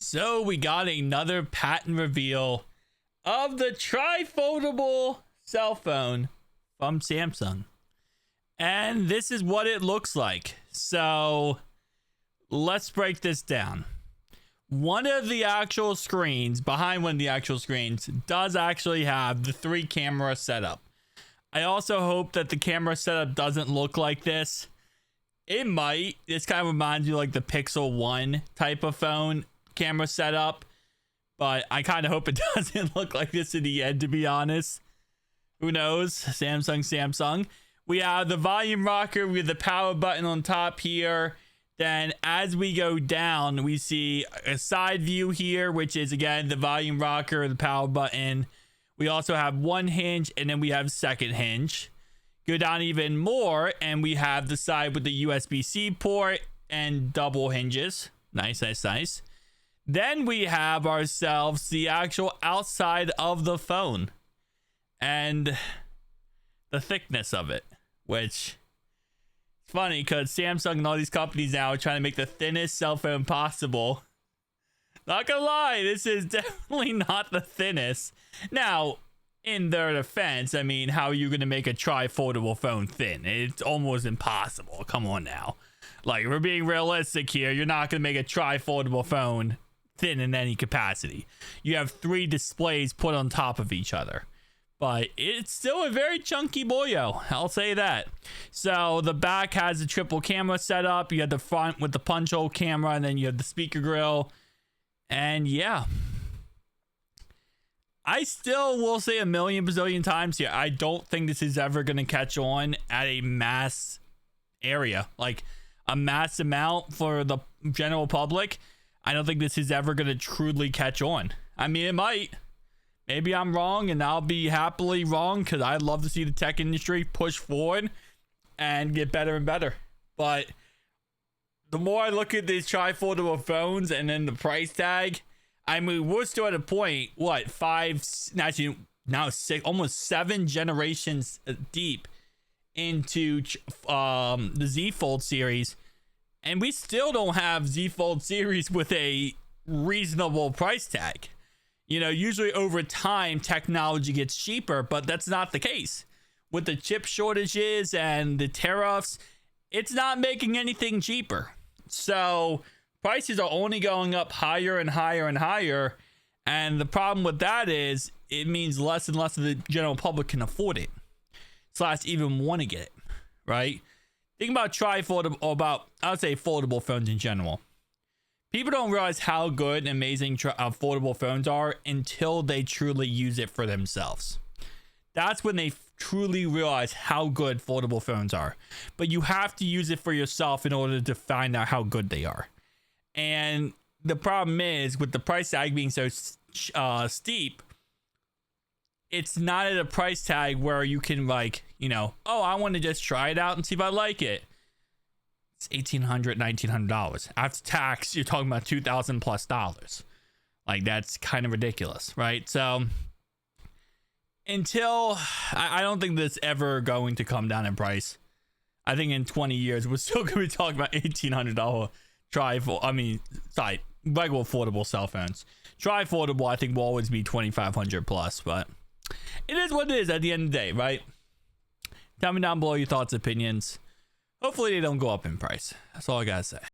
So we got another patent reveal of the tri-foldable cell phone from Samsung. And this is what it looks like. So let's break this down. One of the actual screens, behind one of the actual screens, does actually have the 3 camera setup. I also hope that the camera setup doesn't look like this. It might. This kind of reminds you like the Pixel 1 type of phone camera setup, but I kind of hope it doesn't look like this in the end, to be honest. Who knows? Samsung. We have the volume rocker with the power button on top here. Then as we go down, we see a side view here, which is again the volume rocker, the power button. We also have one hinge, and then we have second hinge. Go down even more, and we have the side with the USB-C port and double hinges. Nice. Then we have ourselves the actual outside of the phone and the thickness of it, which is funny because Samsung and all these companies now are trying to make the thinnest cell phone possible. Not gonna lie, this is definitely not the thinnest. Now, in their defense, I mean, how are you going to make a tri-foldable phone thin? It's almost impossible. Come on now. Like, we're being realistic here. You're not going to make a tri-foldable phone thin in any capacity. You have 3 displays put on top of each other. But it's still a very chunky boyo. I'll say that. So the back has a triple camera setup. You have the front with the punch hole camera, and then you have the speaker grill. And yeah. I still will say a million bazillion times here, I don't think this is ever going to catch on at a mass area, like a mass amount for the general public. I don't think this is ever going to truly catch on. I mean, it might. Maybe I'm wrong, and I'll be happily wrong because I'd love to see the tech industry push forward and get better and better. But the more I look at these tri-foldable phones and then the price tag, I mean, we're still at a point, now 6, almost 7 generations deep into the Z Fold series, and we still don't have Z Fold series with a reasonable price tag. You know, usually over time, technology gets cheaper, but that's not the case. With the chip shortages and the tariffs, it's not making anything cheaper. So prices are only going up higher and higher and higher. And the problem with that is it means less and less of the general public can afford it. / even want to get it, right? Think about tri-foldable, or about, I would say foldable phones in general. People don't realize how good and amazing foldable phones are until they truly use it for themselves. That's when they truly realize how good foldable phones are. But you have to use it for yourself in order to find out how good they are. And the problem is, with the price tag being so steep, it's not at a price tag where you can, like, you know, oh, I want to just try it out and see if I like it. It's $1,800, $1,900. After tax, you're talking about $2,000+. Like, that's kind of ridiculous, right? So until, I don't think that's ever going to come down in price. I think in 20 years, we're still going to be talking about $1,800 regular foldable cell phones. Tri-foldable, I think, will always be $2,500+, but it is what it is at the end of the day, right? Tell me down below your thoughts, opinions. Hopefully they don't go up in price. That's all I gotta say.